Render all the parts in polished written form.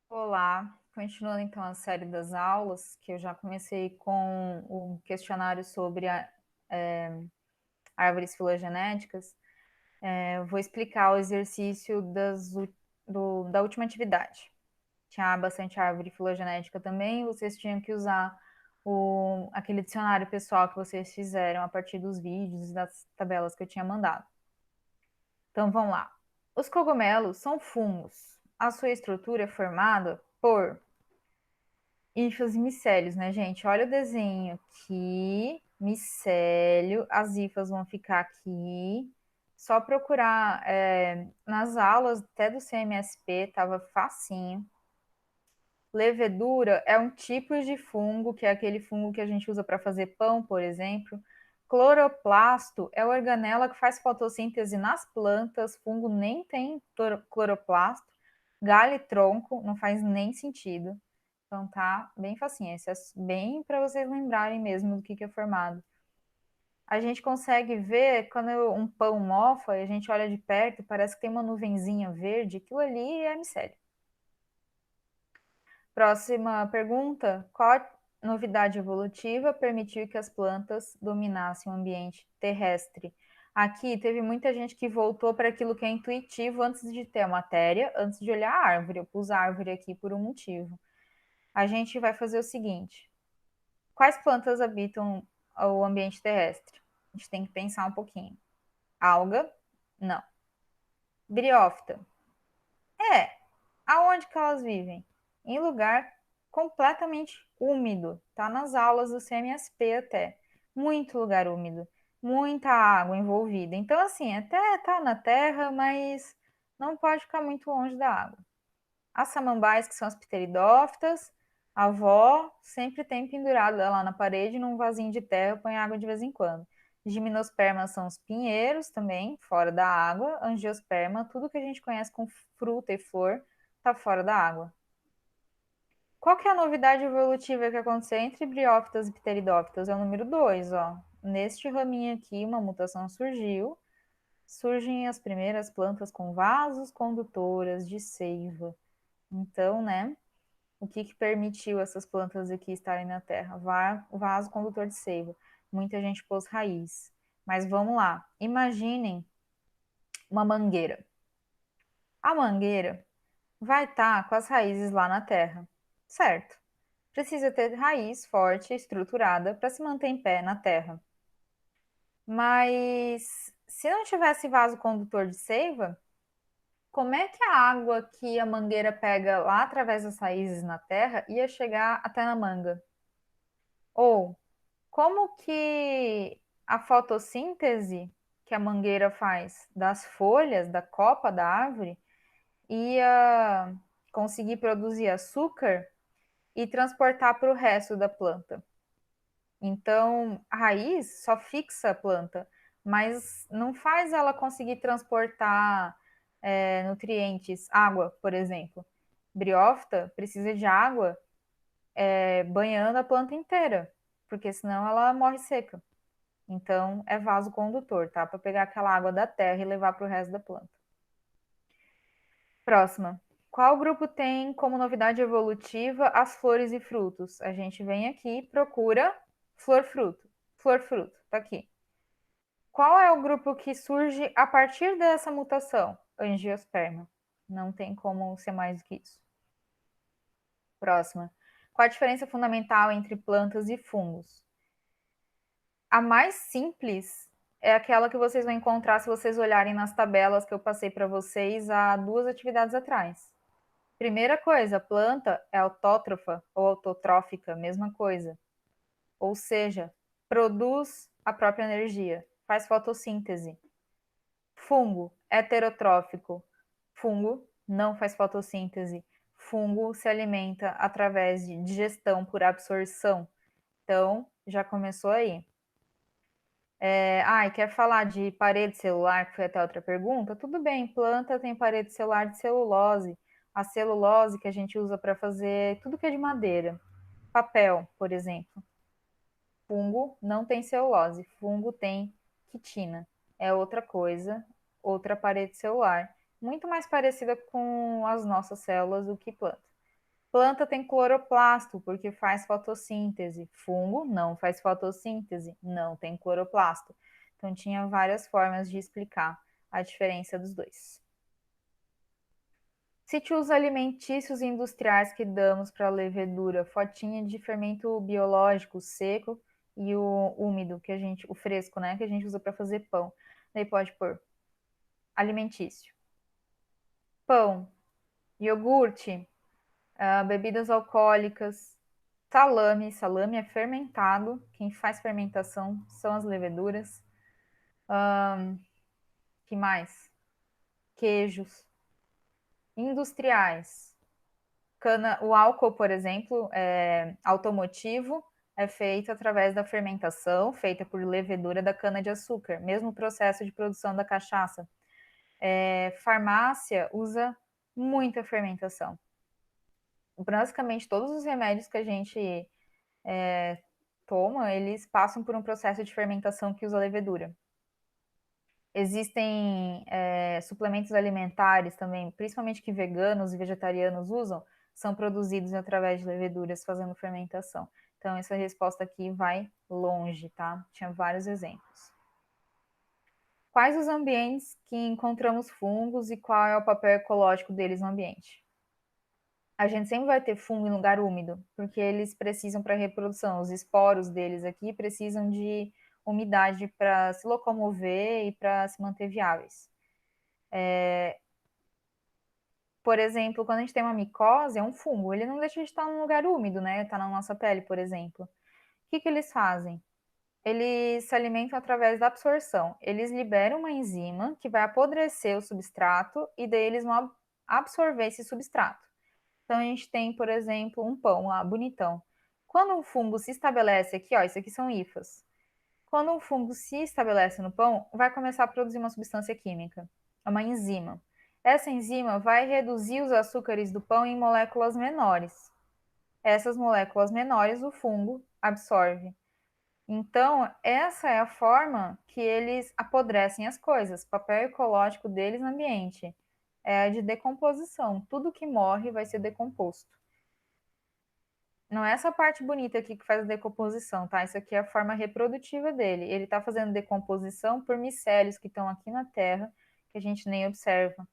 Olá, continuando então a série das aulas, que eu já comecei com o questionário sobre árvores filogenéticas, eu vou explicar o exercício da última atividade. Tinha bastante árvore filogenética também, vocês tinham que usar aquele dicionário pessoal que vocês fizeram a partir dos vídeos e das tabelas que eu tinha mandado. Então vamos lá. Os cogumelos são fungos. A sua estrutura é formada por hifas e micélios, né, gente? Olha o desenho aqui, micélio, as hifas vão ficar aqui. Só procurar nas aulas até do CMSP, tava facinho. Levedura é um tipo de fungo, que é aquele fungo que a gente usa para fazer pão, por exemplo. Cloroplasto é a organela que faz fotossíntese nas plantas, fungo nem tem cloroplasto. Galho e tronco não faz nem sentido. Então tá bem facinho, esse é bem para vocês lembrarem mesmo do que é formado. A gente consegue ver quando um pão mofa e a gente olha de perto, parece que tem uma nuvenzinha verde, aquilo ali é micélio. Próxima pergunta: qual novidade evolutiva permitiu que as plantas dominassem o ambiente terrestre? Aqui teve muita gente que voltou para aquilo que é intuitivo antes de ter a matéria, antes de olhar a árvore. Eu pus a árvore aqui por um motivo. A gente vai fazer o seguinte: quais plantas habitam o ambiente terrestre? A gente tem que pensar um pouquinho. Alga? Não. Briófita? É. Aonde que elas vivem? Em lugar completamente úmido. Tá nas aulas do CMSP até. Muito lugar úmido. Muita água envolvida. Então, assim, até tá na terra, mas não pode ficar muito longe da água. As samambaias, que são as pteridófitas, a avó sempre tem pendurado lá na parede, num vasinho de terra, põe água de vez em quando. Gimnospermas são os pinheiros também, fora da água. Angiosperma, tudo que a gente conhece com fruta e flor, está fora da água. Qual que é a novidade evolutiva que aconteceu entre briófitas e pteridófitas? É o número 2, ó. Neste raminho aqui, uma mutação surgiu. Surgem as primeiras plantas com vasos condutoras de seiva. Então, né, o que permitiu essas plantas aqui estarem na terra? O vaso condutor de seiva. Muita gente pôs raiz. Mas vamos lá. Imaginem uma mangueira. A mangueira vai estar com as raízes lá na terra, certo? Precisa ter raiz forte, estruturada, para se manter em pé na terra. Mas se não tivesse vaso condutor de seiva, como é que a água que a mangueira pega lá através das raízes na terra ia chegar até na manga? Ou como que a fotossíntese que a mangueira faz das folhas, da copa da árvore, ia conseguir produzir açúcar e transportar para o resto da planta? Então, a raiz só fixa a planta, mas não faz ela conseguir transportar nutrientes, água, por exemplo. Briófita precisa de água banhando a planta inteira, porque senão ela morre seca. Então, é vaso condutor, tá? Para pegar aquela água da terra e levar para o resto da planta. Próxima. Qual grupo tem como novidade evolutiva as flores e frutos? A gente vem aqui, procura flor-fruto. Flor-fruto, tá aqui. Qual é o grupo que surge a partir dessa mutação? Angiosperma. Não tem como ser mais do que isso. Próxima. Qual a diferença fundamental entre plantas e fungos? A mais simples é aquela que vocês vão encontrar se vocês olharem nas tabelas que eu passei para vocês há 2 atividades atrás. Primeira coisa, a planta é autótrofa ou autotrófica, mesma coisa. Ou seja, produz a própria energia, faz fotossíntese. Fungo, heterotrófico. Fungo não faz fotossíntese. Fungo se alimenta através de digestão por absorção. Então, já começou aí. Quer falar de parede celular, que foi até outra pergunta? Tudo bem, planta tem parede celular de celulose. A celulose que a gente usa para fazer tudo que é de madeira. Papel, por exemplo. Fungo não tem celulose, fungo tem quitina. É outra coisa, outra parede celular. Muito mais parecida com as nossas células do que planta. Planta tem cloroplasto, porque faz fotossíntese. Fungo não faz fotossíntese, não tem cloroplasto. Então, tinha várias formas de explicar a diferença dos dois. Cite os alimentícios industriais que damos para a levedura. Fotinha de fermento biológico seco e o úmido, o fresco, né? Que a gente usa para fazer pão. Daí pode pôr alimentício. Pão, iogurte, bebidas alcoólicas, salame. Salame é fermentado. Quem faz fermentação são as leveduras. Que mais? Queijos. Industriais. O álcool, por exemplo, automotivo, é feito através da fermentação, feita por levedura da cana-de-açúcar, mesmo processo de produção da cachaça. Farmácia usa muita fermentação. Basicamente, todos os remédios que a gente toma, eles passam por um processo de fermentação que usa levedura. Existem suplementos alimentares também, principalmente que veganos e vegetarianos usam, são produzidos através de leveduras fazendo fermentação. Então, essa resposta aqui vai longe, tá? Tinha vários exemplos. Quais os ambientes que encontramos fungos e qual é o papel ecológico deles no ambiente? A gente sempre vai ter fungo em lugar úmido, porque eles precisam para reprodução. Os esporos deles aqui precisam de umidade para se locomover e para se manter viáveis. Por exemplo, quando a gente tem uma micose, é um fungo, ele não deixa de estar num lugar úmido, né? Está na nossa pele, por exemplo. O que eles fazem? Eles se alimentam através da absorção. Eles liberam uma enzima que vai apodrecer o substrato e daí eles vão absorver esse substrato. Então, a gente tem, por exemplo, um pão lá, bonitão. Quando um fungo se estabelece aqui, ó, isso aqui são hifas. Quando um fungo se estabelece no pão, vai começar a produzir uma substância química, uma enzima. Essa enzima vai reduzir os açúcares do pão em moléculas menores. Essas moléculas menores o fungo absorve. Então, essa é a forma que eles apodrecem as coisas. O papel ecológico deles no ambiente é a de decomposição. Tudo que morre vai ser decomposto. Não é essa parte bonita aqui que faz a decomposição, tá? Isso aqui é a forma reprodutiva dele. Ele está fazendo decomposição por micélios que estão aqui na Terra, que a gente nem observa.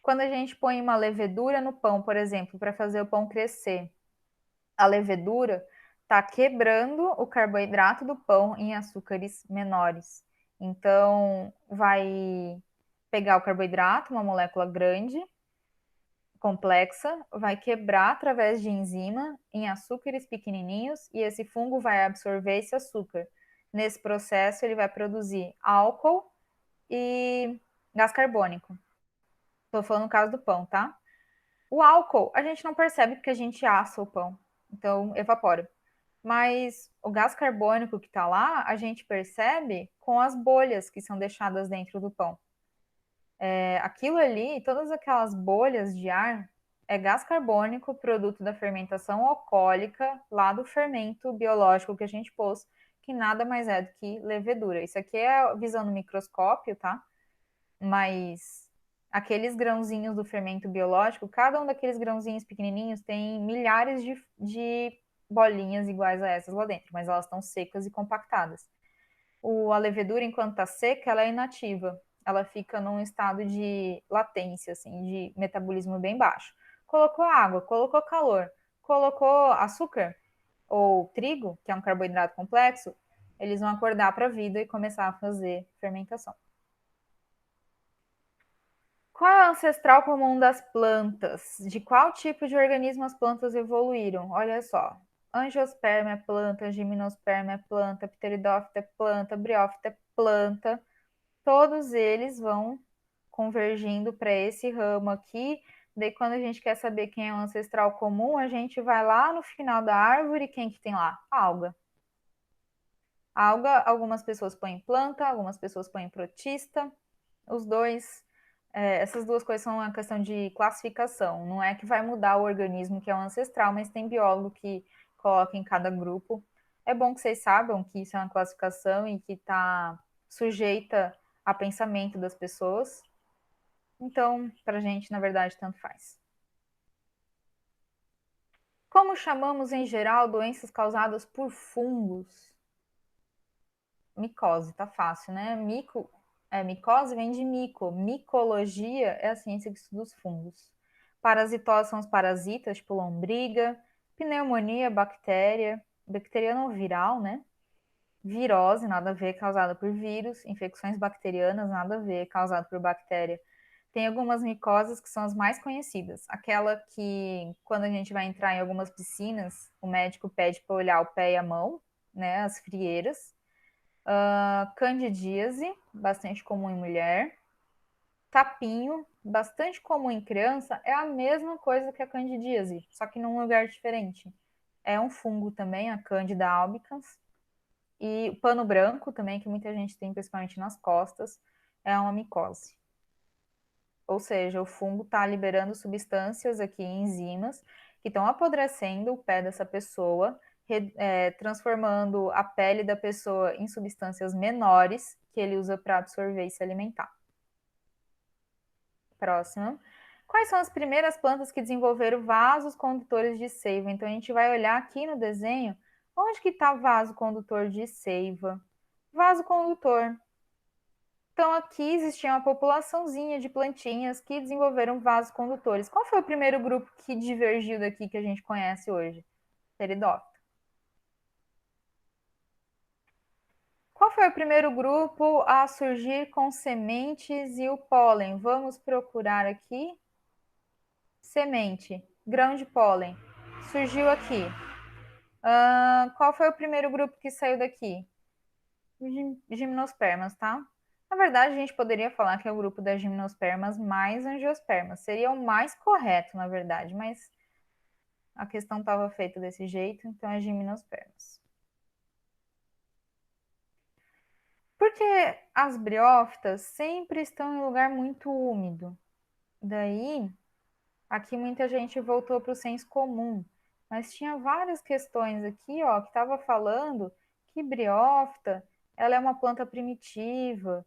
Quando a gente põe uma levedura no pão, por exemplo, para fazer o pão crescer, a levedura está quebrando o carboidrato do pão em açúcares menores. Então, vai pegar o carboidrato, uma molécula grande, complexa, vai quebrar através de enzima em açúcares pequenininhos e esse fungo vai absorver esse açúcar. Nesse processo, ele vai produzir álcool e gás carbônico. Estou falando no caso do pão, tá? O álcool a gente não percebe porque a gente assa o pão, então evapora. Mas o gás carbônico que está lá, a gente percebe com as bolhas que são deixadas dentro do pão. Aquilo ali, todas aquelas bolhas de ar, é gás carbônico, produto da fermentação alcoólica, lá do fermento biológico que a gente pôs, que nada mais é do que levedura. Isso aqui é visão no microscópio, tá? Mas aqueles grãozinhos do fermento biológico, cada um daqueles grãozinhos pequenininhos tem milhares de bolinhas iguais a essas lá dentro, mas elas estão secas e compactadas. A levedura, enquanto está seca, ela é inativa. Ela fica num estado de latência, assim, de metabolismo bem baixo. Colocou água, colocou calor, colocou açúcar ou trigo, que é um carboidrato complexo, eles vão acordar para a vida e começar a fazer fermentação. Qual é o ancestral comum das plantas? De qual tipo de organismo as plantas evoluíram? Olha só. Angiosperma é planta, gimnosperma é planta, pteridófita é planta, briófita é planta. Todos eles vão convergindo para esse ramo aqui. Daí, quando a gente quer saber quem é o ancestral comum, a gente vai lá no final da árvore. Quem que tem lá? Alga. Alga, algumas pessoas põem planta, algumas pessoas põem protista. Os dois, essas duas coisas são uma questão de classificação. Não é que vai mudar o organismo que é o ancestral, mas tem biólogo que coloca em cada grupo. É bom que vocês saibam que isso é uma classificação e que está sujeita a pensamento das pessoas. Então, para a gente, na verdade, tanto faz. Como chamamos em geral doenças causadas por fungos? Micose, tá fácil, né? Micose vem de mico. Micologia é a ciência que estuda os fungos. Parasitose são os parasitas, tipo lombriga. Pneumonia, bactéria. Bacteriana ou viral, né? Virose, nada a ver, causada por vírus. Infecções bacterianas, nada a ver, causada por bactéria. Tem algumas micoses que são as mais conhecidas. Aquela que, quando a gente vai entrar em algumas piscinas, o médico pede para olhar o pé e a mão, né? As frieiras. Candidíase, bastante comum em mulher. Tapinho, bastante comum em criança, é a mesma coisa que a candidíase, só que num lugar diferente. É um fungo também, a Candida albicans. E o pano branco também, que muita gente tem, principalmente nas costas, é uma micose. Ou seja, o fungo está liberando substâncias aqui, enzimas, que estão apodrecendo o pé dessa pessoa, transformando a pele da pessoa em substâncias menores que ele usa para absorver e se alimentar. Próxima. Quais são as primeiras plantas que desenvolveram vasos condutores de seiva? Então a gente vai olhar aqui no desenho onde que está vaso condutor de seiva. Vaso condutor. Então aqui existia uma populaçãozinha de plantinhas que desenvolveram vasos condutores. Qual foi o primeiro grupo que divergiu daqui que a gente conhece hoje? Pteridófita. Qual foi o primeiro grupo a surgir com sementes e o pólen? Vamos procurar aqui. Semente, grão de pólen. Surgiu aqui. Qual foi o primeiro grupo que saiu daqui? Gimnospermas, tá? Na verdade, a gente poderia falar que é o grupo das gimnospermas mais angiospermas. Seria o mais correto, na verdade, mas a questão estava feita desse jeito, então é gimnospermas. Porque as briófitas sempre estão em lugar muito úmido. Daí, aqui muita gente voltou para o senso comum, mas tinha várias questões aqui, ó, que estava falando que briófita, ela é uma planta primitiva,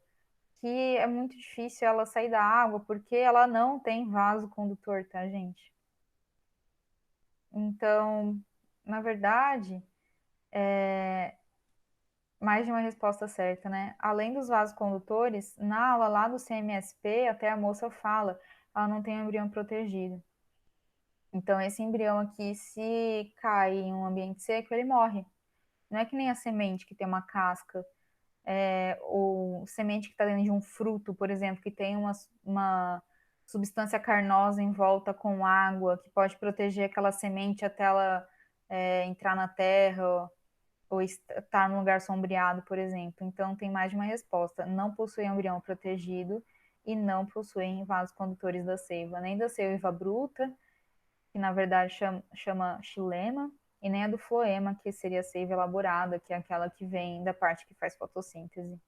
que é muito difícil ela sair da água, porque ela não tem vaso condutor, tá, gente? Então, na verdade, mais de uma resposta certa, né? Além dos vasos condutores, na aula lá do CMSP, até a moça fala, ela não tem embrião protegido. Então, esse embrião aqui, se cai em um ambiente seco, ele morre. Não é que nem a semente que tem uma casca, ou semente que está dentro de um fruto, por exemplo, que tem uma substância carnosa em volta com água, que pode proteger aquela semente até ela entrar na terra ou estar num lugar sombreado, por exemplo. Então, tem mais de uma resposta. Não possuem embrião protegido e não possuem vasos condutores da seiva, nem da seiva bruta, que na verdade chama xilema, e nem a do floema, que seria a seiva elaborada, que é aquela que vem da parte que faz fotossíntese.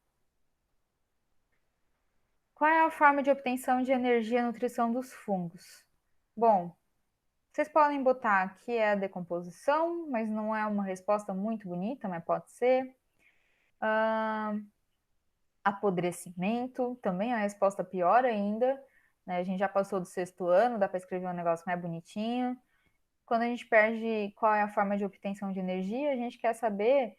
Qual é a forma de obtenção de energia e nutrição dos fungos? Bom, vocês podem botar que é a decomposição, mas não é uma resposta muito bonita, mas pode ser. Apodrecimento, também é a resposta pior ainda. Né? A gente já passou do sexto ano, dá para escrever um negócio mais bonitinho. Quando a gente perde qual é a forma de obtenção de energia, a gente quer saber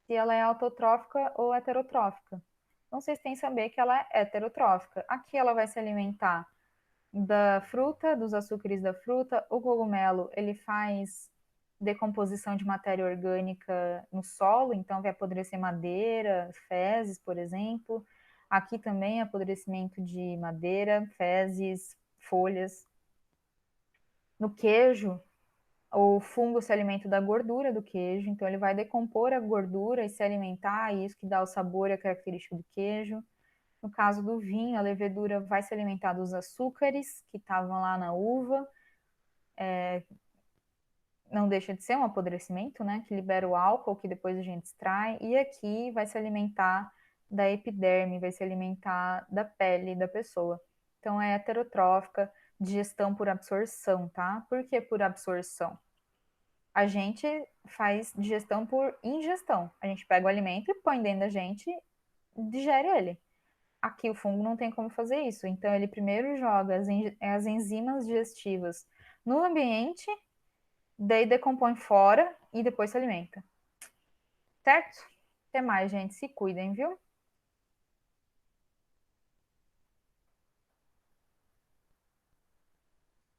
se ela é autotrófica ou heterotrófica. Então, vocês têm que saber que ela é heterotrófica. Aqui ela vai se alimentar da fruta, dos açúcares da fruta. O cogumelo, ele faz decomposição de matéria orgânica no solo, então vai apodrecer madeira, fezes, por exemplo. Aqui também apodrecimento de madeira, fezes, folhas. No queijo, o fungo se alimenta da gordura do queijo, então ele vai decompor a gordura e se alimentar, e isso que dá o sabor e a característica do queijo. No caso do vinho, a levedura vai se alimentar dos açúcares que estavam lá na uva. Não deixa de ser um apodrecimento, né? Que libera o álcool, que depois a gente extrai. E aqui vai se alimentar da epiderme, vai se alimentar da pele da pessoa. Então é heterotrófica, digestão por absorção, tá? Por que por absorção? A gente faz digestão por ingestão. A gente pega o alimento e põe dentro da gente, digere ele. Aqui o fungo não tem como fazer isso. Então, ele primeiro joga as enzimas digestivas no ambiente daí decompõe fora e depois se alimenta. Certo? Até mais, gente. Se cuidem, viu?